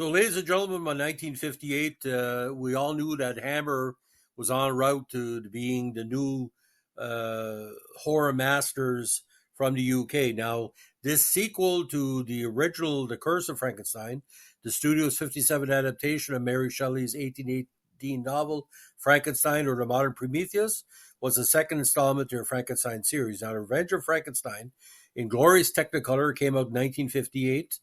So, ladies and gentlemen, by 1958, we all knew that Hammer was en route to being the new horror masters from the UK. Now, this sequel to the original The Curse of Frankenstein, the studio's 57 adaptation of Mary Shelley's 1818 novel Frankenstein, or the Modern Prometheus, was the second installment to her Frankenstein series. Now, Revenge of Frankenstein, in glorious Technicolor, came out in 1958.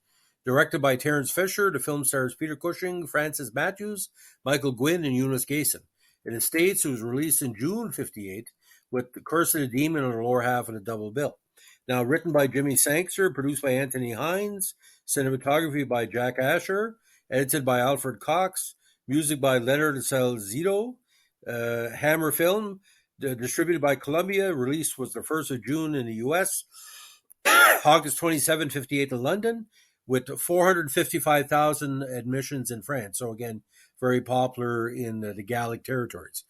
Directed by Terence Fisher, the film stars Peter Cushing, Francis Matthews, Michael Gwynn, and Eunice Gayson. In the States, it was released in June '58 with The Curse of the Demon on the lower half of the double bill. Now, written by Jimmy Sangster, produced by Anthony Hines, cinematography by Jack Asher, edited by Alfred Cox, music by Leonard Salzito, Hammer Film, distributed by Columbia, release was the 1st of June in the U.S., August 27, '58 in London, with 455,000 admissions in France. So again, very popular in the Gallic territories.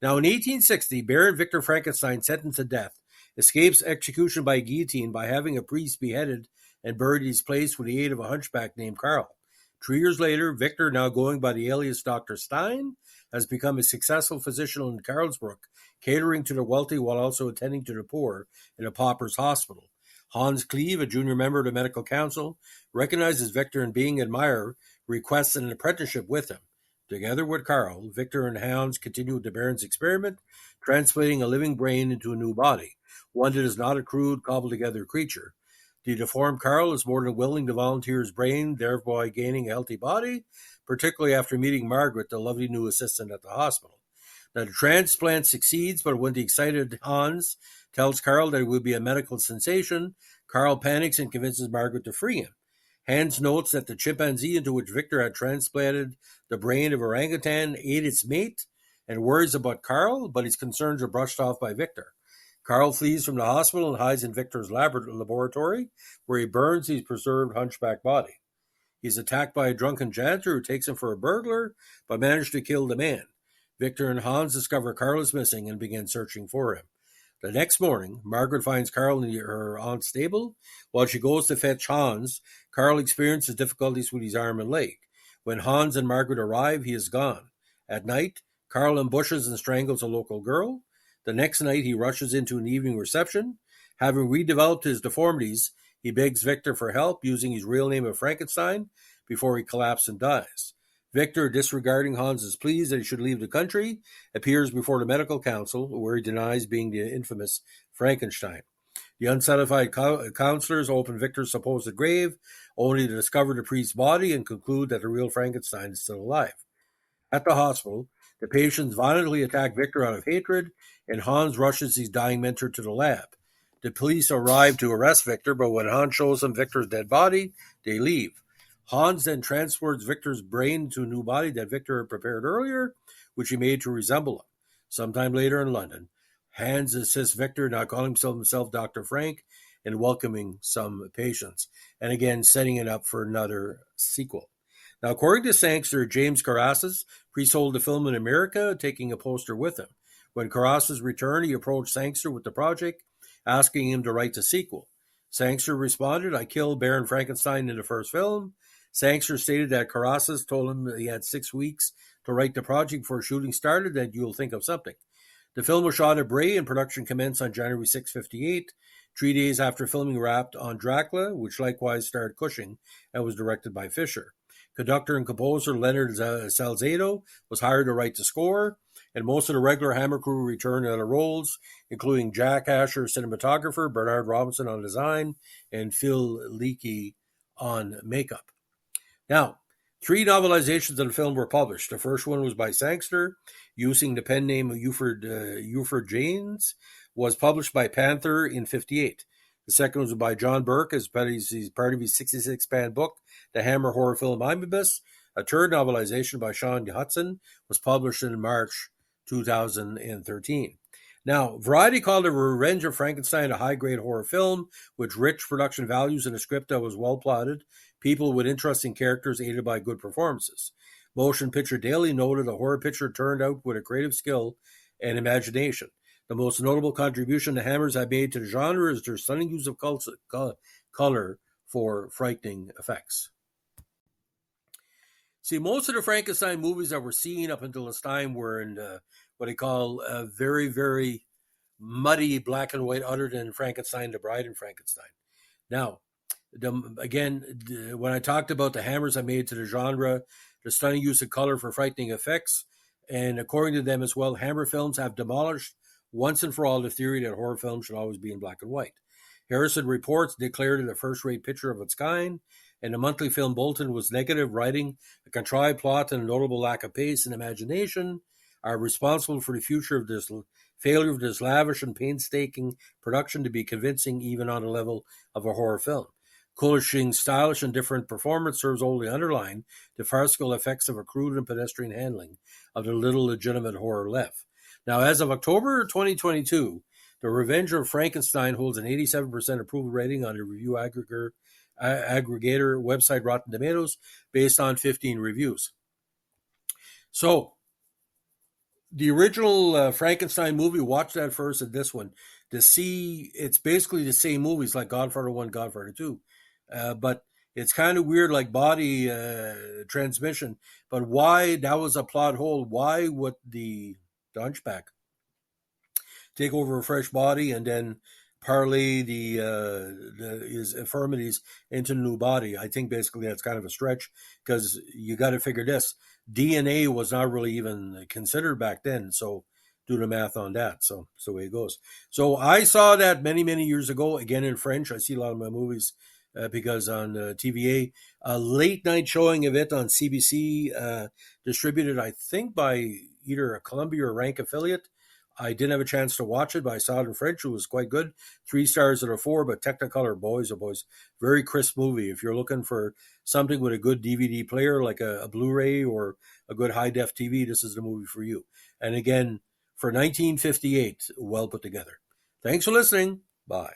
Now in 1860, Baron Victor Frankenstein, sentenced to death, escapes execution by guillotine by having a priest beheaded and buried in his place with the aid of a hunchback named Karl. 3 years later, Victor, now going by the alias Dr. Stein, has become a successful physician in Carlsbrook, catering to the wealthy while also attending to the poor in a pauper's hospital. Hans Cleve, a junior member of the medical council, recognizes Victor and, being admirer, requests an apprenticeship with him. Together with Karl, Victor and Hans continue the Baron's experiment, translating a living brain into a new body, one that is not a crude, cobbled-together creature. The deformed Karl is more than willing to volunteer his brain, thereby gaining a healthy body, particularly after meeting Margaret, the lovely new assistant at the hospital. Now, the transplant succeeds, but when the excited Hans tells Karl that it would be a medical sensation, Karl panics and convinces Margaret to free him. Hans notes that the chimpanzee into which Victor had transplanted the brain of orangutan ate its mate and worries about Karl, but his concerns are brushed off by Victor. Karl flees from the hospital and hides in Victor's laboratory, where he burns his preserved hunchback body. He is attacked by a drunken janitor who takes him for a burglar, but manages to kill the man. Victor and Hans discover Karl is missing and begin searching for him. The next morning, Margaret finds Karl in her aunt's stable. While she goes to fetch Hans, Karl experiences difficulties with his arm and leg. When Hans and Margaret arrive, he is gone. At night, Karl ambushes and strangles a local girl. The next night, he rushes into an evening reception. Having redeveloped his deformities, he begs Victor for help using his real name of Frankenstein before he collapses and dies. Victor, disregarding Hans's pleas that he should leave the country, appears before the medical council, where he denies being the infamous Frankenstein. The unsatisfied counselors open Victor's supposed grave, only to discover the priest's body and conclude that the real Frankenstein is still alive. At the hospital, the patients violently attack Victor out of hatred, and Hans rushes his dying mentor to the lab. The police arrive to arrest Victor, but when Hans shows them Victor's dead body, they leave. Hans then transports Victor's brain to a new body that Victor had prepared earlier, which he made to resemble him. Sometime later in London, Hans assists Victor, now calling himself Dr. Frank, and welcoming some patients, and again setting it up for another sequel. Now, according to Sangster, James Carrasses pre-sold the film in America, taking a poster with him. When Carrasses returned, he approached Sangster with the project, asking him to write the sequel. Sangster responded, "I killed Baron Frankenstein in the first film." Sangster stated that Carrasses told him that he had 6 weeks to write the project before shooting started, that you'll think of something. The film was shot at Bray and production commenced on January 6, '58, 3 days after filming wrapped on Dracula, which likewise starred Cushing and was directed by Fisher. Conductor and composer Leonard Salzado was hired to write the score, and most of the regular Hammer crew returned to their roles, including Jack Asher, cinematographer, Bernard Robinson on design, and Phil Leakey on makeup. Now, 3 novelizations of the film were published. The first one was by Sangster, using the pen name of Uford Janes, was published by Panther in '58. The second was by John Burke as part of his 66-band book, The Hammer Horror Film Omnibus. A third novelization by Sean Hudson was published in March 2013. Now, Variety called The Revenge of Frankenstein a high-grade horror film with rich production values and a script that was well-plotted, people with interesting characters aided by good performances. Motion Picture Daily noted the horror picture turned out with a creative skill and imagination. The most notable contribution the Hammers have made to the genre is their stunning use of color for frightening effects. See, most of the Frankenstein movies that we're seeing up until this time were in what I call very, very muddy black and white, other than Frankenstein, the Bride, and Frankenstein. Now, when I talked about the hammers I made to the genre, the stunning use of color for frightening effects, and according to them as well, Hammer Films have demolished once and for all the theory that horror films should always be in black and white. Harrison Reports declared it a first-rate picture of its kind, and the Monthly Film Bulletin was negative, writing, a contrived plot and a notable lack of pace and imagination are responsible for the future of this failure of this lavish and painstaking production to be convincing even on the level of a horror film. Cushing's stylish and different performance serves only to underline the farcical effects of a crude and pedestrian handling of the little legitimate horror left. Now, as of October 2022, The Revenge of Frankenstein holds an 87% approval rating on the review aggregator website Rotten Tomatoes based on 15 reviews. So, the original Frankenstein movie, watch that first and this one to see. It's basically the same movies like Godfather 1, Godfather 2. But it's kind of weird, like body transmission. But why that was a plot hole? Why would the Hunchback take over a fresh body and then parlay his infirmities into a new body? I think basically that's kind of a stretch, because you got to figure this: DNA was not really even considered back then. So do the math on that. So it's the way it goes. So I saw that many, many years ago, again in French. I see a lot of my movies because on TVA, a late night showing of it on CBC, distributed, I think, by either a Columbia or Rank affiliate. I didn't have a chance to watch it, but I saw it in French. It was quite good. 3 stars out of 4, but Technicolor, boys, oh boys, very crisp movie. If you're looking for something with a good DVD player, like a Blu-ray or a good high-def TV, this is the movie for you. And again, for 1958, well put together. Thanks for listening. Bye.